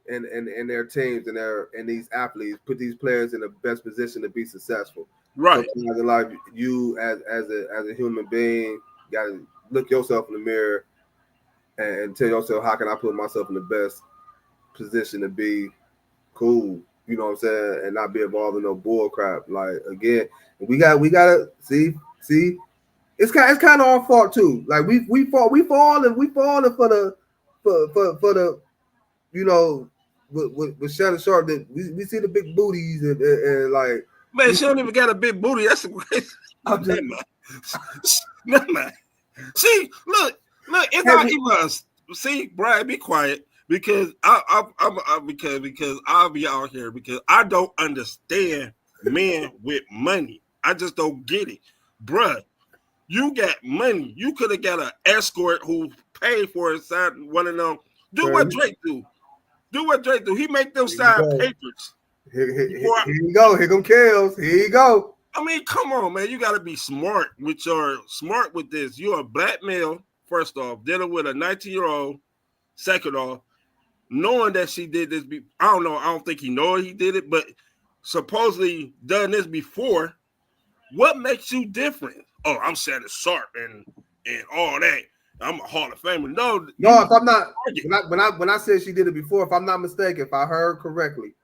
and their teams and these athletes, put these players in the best position to be successful. Right. Sometimes in life, you as a human being gotta look yourself in the mirror and tell yourself, how can I put myself in the best position to be cool, you know what I'm saying, and not be involved in no bull crap. Like, again, we gotta see it's kind of our fault too. Like we falling for the you know, with Shannon Sharp, that we see the big booties and like, man, she don't even got a big booty. That's crazy. I'm just, Never mind. See, look, it's not even. See, Brian, be quiet because because I'll be out here because I don't understand men with money. I just don't get it, bruh. You got money. You could have got an escort who paid for it, signed one of them. Do what Drake do. He make them sign papers. Here you go. Here come Kels. Here you go. I mean, come on, man. You got to be smart with this. You're a black male, first off, dealing with a 19-year-old, second off, knowing that she did this. I don't know. I don't think he knows he did it, but supposedly done this before. What makes you different? Oh, I'm Shannon Sharp and all that. I'm a Hall of Famer. No, if I'm not, when I said she did it before, if I'm not mistaken, if I heard correctly,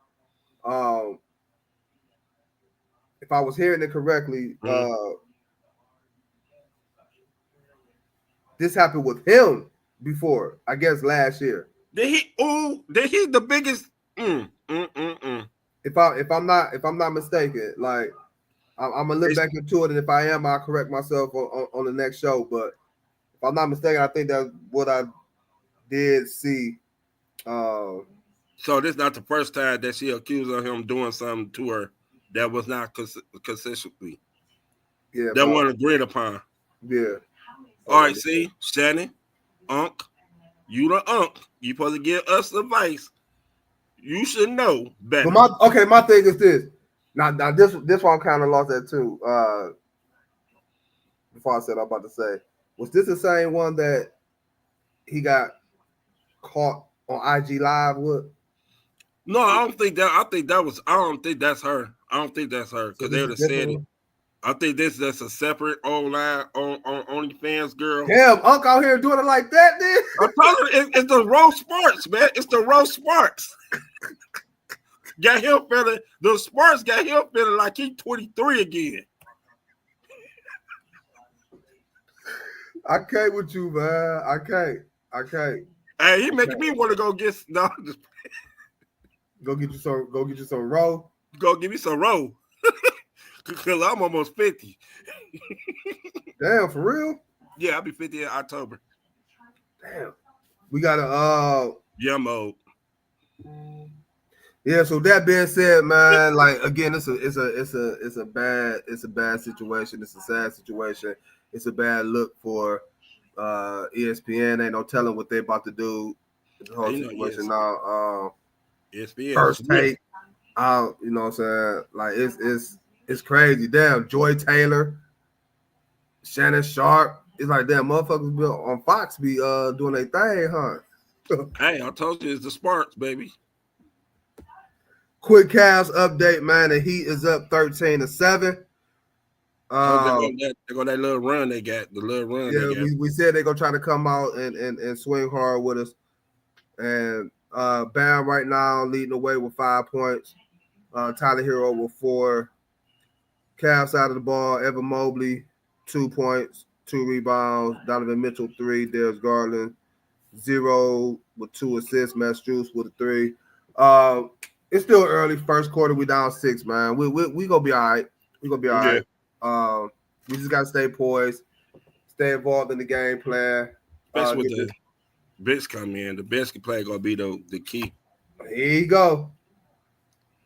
if I was hearing it correctly, this happened with him before. I guess last year. Did he? Oh, did he the biggest? Mm. If I'm not mistaken, like I'm gonna look back into it, and if I am, I'll correct myself on the next show. But if I'm not mistaken, I think that's what I did see. So this is not the first time that she accused of him doing something to her that was not consistently. Yeah, That wasn't agreed upon. Yeah. All right, see, Shannon, Unc, you the Unc. You supposed to give us advice. You should know better. But my thing is this. Now this one kind of lost that too. Before I said I'm about to say, was this the same one that he got caught on IG Live with? No, I don't think that. I don't think that's her. I don't think that's her because So they would have said it. I think that's a separate online on OnlyFans girl. Damn, Unc out here doing it like that, then. I'm telling you, it's the Rose Sparks, man. It's the Rose Sparks. Got him feeling. The Sparks got him feeling like he's 23 again. I can't with you, man. I can't. Hey, he making me want to go get just go get you some roll. Go give me some roll. Cause I'm almost 50. Damn, for real? Yeah, I'll be 50 in October. Damn. We got a yeah, I'm old. Yeah, so that being said, man, like again, it's a bad situation. It's a sad situation. It's a bad look for ESPN. Ain't no telling what they about to do. The whole situation now. ESPN First take out, you know what I'm saying? Like it's crazy. Damn, Joy Taylor, Shannon Sharp. It's like damn motherfuckers on Fox be doing their thing, huh? Hey, I told you it's the Sparks, baby. Quick Cavs update, man. The Heat is up 13-7. They're going that little run they got. The little run. Yeah, we said they're gonna try to come out and swing hard with us. And Bam right now leading the way with 5 points. Tyler Hero with 4. Cavs out of the ball. Evan Mobley 2 points, 2 rebounds. Donovan Mitchell 3. Darius Garland 0 with 2 assists. Matt Strus with a 3. It's still early. First quarter, we down 6, man. We gonna be all right. We gonna be all right. We just gotta stay poised, stay involved in the game plan. Especially with the bench come in. The bench play gonna be the key. Here you go.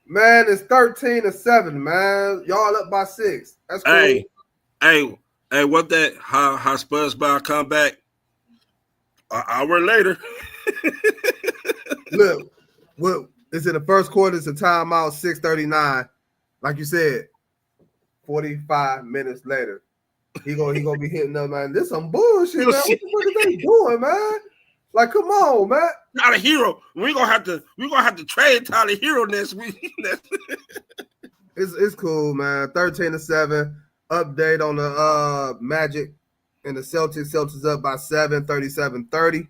Man, it's 13-7, man. Y'all up by 6. That's cool. Hey, what that how Spurs by come back an hour later. Look, what it's in the first quarter, it's a timeout, 6:39. Like you said, 45 minutes later. He gonna be hitting up, man. This some bullshit, man. What the fuck is they doing, man? Like, come on, man. Tyler Hero. We're gonna have to trade Tyler Hero next week. It's cool, man. 13-7. Update on the Magic and the Celtics. Celtics up by 7, 37-30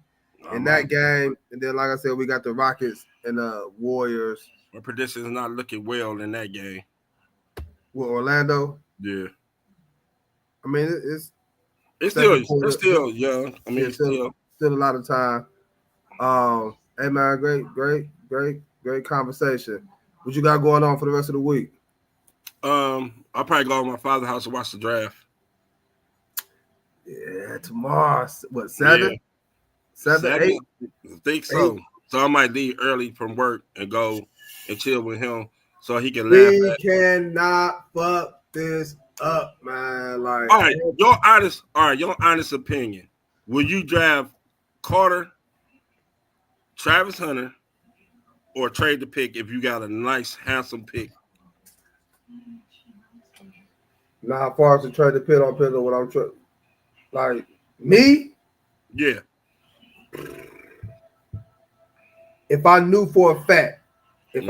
in that game. And then, like I said, we got the Rockets and the Warriors. My prediction is not looking well in that game. With Orlando? Yeah. I mean, it's still young. I mean, it's still a lot of time. Hey man, great conversation. What you got going on for the rest of the week? I'll probably go to my father's house and watch the draft. Yeah, tomorrow. What, 7? Yeah. 7, 8? I think so. 8. So I might leave early from work and go and chill with him so he can laugh. We cannot fuck this up, man. Like, all right, your honest opinion. Will you draft Carter, Travis Hunter, or trade the pick if you got a nice, handsome pick? Now, how far to trade the pick on depends on what I'm trying. Like, me? Yeah. If I knew for a fact, I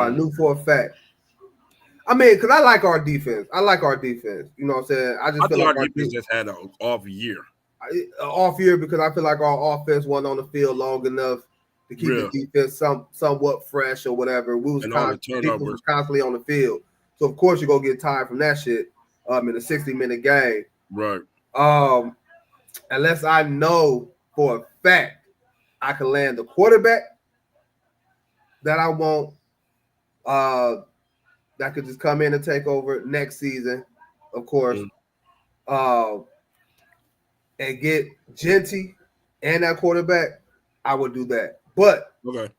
mean, because I like our defense. You know what I'm saying? I feel like our defense just had an off year. Off year because I feel like our offense wasn't on the field long enough to keep the defense somewhat fresh or whatever. We was constantly on the field. So, of course, you're going to get tired from that shit in a 60-minute game. Right. unless I know for a fact I can land the quarterback that I want, that could just come in and take over next season, of course, and get Genty and that quarterback, I would do that. But Okay.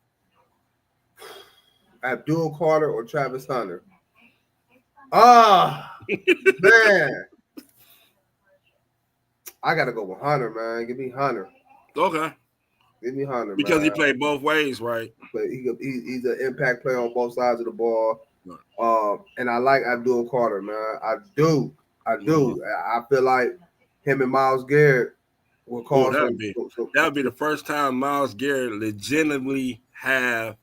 Abdul Carter or Travis Hunter. Man. I gotta go with Hunter, man. Give me Hunter. Okay. Give me Hunter, Because man. he played both ways, right? But he's an impact player on both sides of the ball. Right. And I like Abdul Carter, man. I do. Mm-hmm. I feel like him and Myles Garrett will cause that would be the first time Myles Garrett legitimately have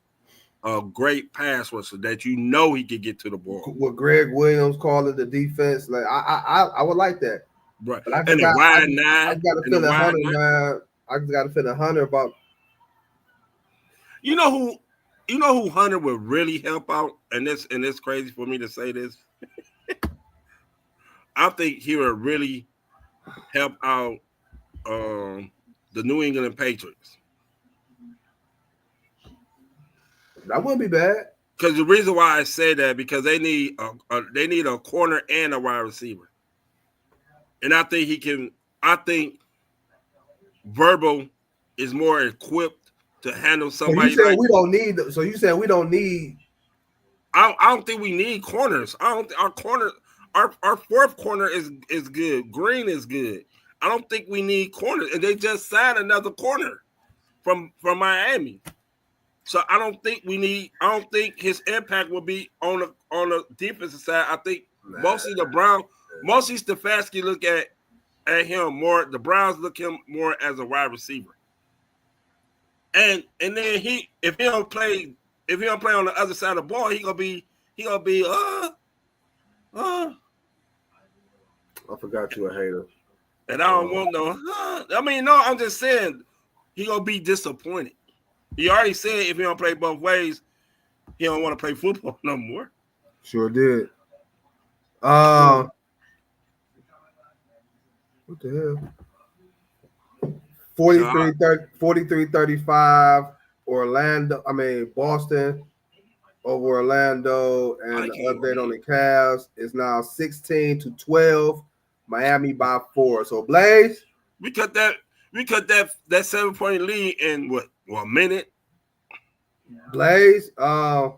a great pass rusher that you know he could get to the ball. What Greg Williams called it, the defense. Like I would like that. Right. But I and the wide nine. I got to feel a Hunter, man. I just got to feel a Hunter about. You know who Hunter would really help out, and it's crazy for me to say this. I think he would really help out the New England Patriots. That wouldn't be bad. Because the reason why I say that, because they need a corner and a wide receiver, and I think Verbal is more equipped to handle somebody. So you said we don't need. So you said we don't need. I don't think we need corners. I don't. Our corner, our fourth corner is good. Green is good. I don't think we need corners, and they just signed another corner from Miami. So I don't think we need. I don't think his impact will be on the defensive side. I think mostly Stefanski look at him more. The Browns look him more as a wide receiver. And then if he don't play on the other side of the ball, he gonna be I forgot you a hater. And I don't want no. I mean, no. I'm just saying he gonna be disappointed. He already said if he don't play both ways, he don't want to play football no more. Sure did. What the hell? 43-35 Boston over Orlando, and the update on the Cavs is now 16-12, Miami by 4. So Blaze, we cut that 7-point lead in what, 1 minute? Blaze, don't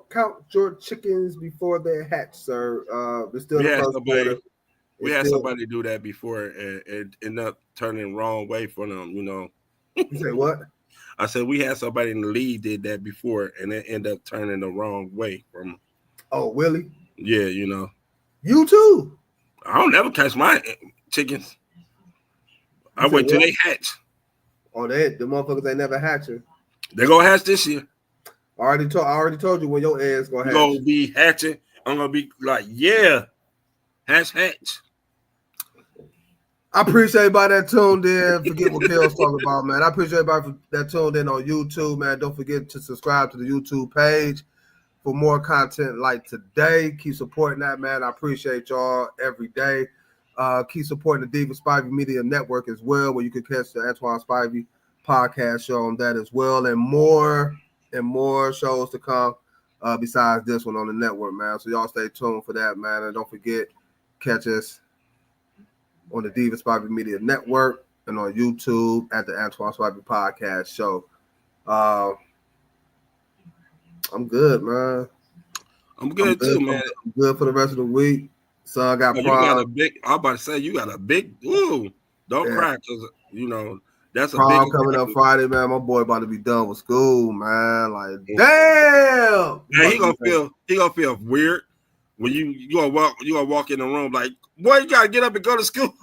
count your chickens before they hatch, sir. It's still the first quarter. We had somebody do that before and end up turning the wrong way for them, you know. You say what? I said we had somebody in the league did that before and it ended up turning the wrong way from them. Oh, Willie? Yeah, you know. You too. I don't never catch my chickens. I wait till they hatch. Oh, the motherfuckers ain't never hatching. They're gonna hatch this year. I already told you when your eggs gonna hatch. You're gonna be hatching. I'm gonna be like, yeah, hatch. I appreciate everybody that tuned in. Forget what Kel's talking about, man. I appreciate everybody that tuned in on YouTube, man. Don't forget to subscribe to the YouTube page for more content like today. Keep supporting that, man. I appreciate y'all every day. Keep supporting the Spivey Media Network as well, where you can catch the Antoine Spivey podcast show on that as well, and more shows to come besides this one on the network, man. So y'all stay tuned for that, man. And don't forget, catch us on the Spivey Media Network and on YouTube at the Antoine Spivey podcast show. I'm good, man. I'm good too, man. I'm good for the rest of the week. Son got prom. I'm about to say you got a big. Ooh, don't cry, because you know that's a prom big coming up Friday, man. My boy about to be done with school, man. Like, damn. Man, he gonna feel weird when you gonna walk in the room like, boy, you gotta get up and go to school.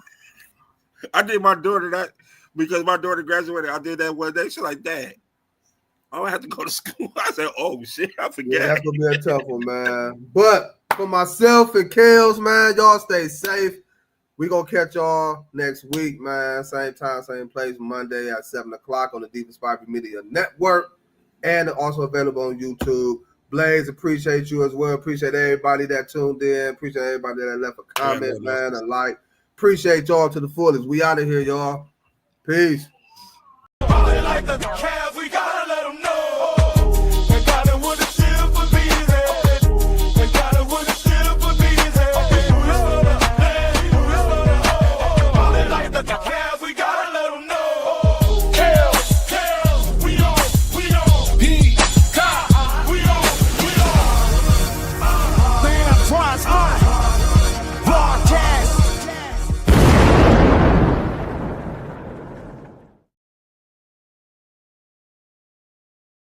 I did my daughter that because my daughter graduated. I did that one day. She's like, Dad, I don't have to go to school. I said, oh shit, I forget. Yeah, that's gonna be a tough one, man. But for myself and Kels, man, y'all stay safe. We gonna catch y'all next week, man. Same time, same place, Monday at 7:00 on the Spivey Media Network, and also available on YouTube. Blaze, appreciate you as well. Appreciate everybody that tuned in. Appreciate everybody that left a comment, man, a like. Appreciate y'all to the fullest. We out of here, y'all. Peace. Party like the cat.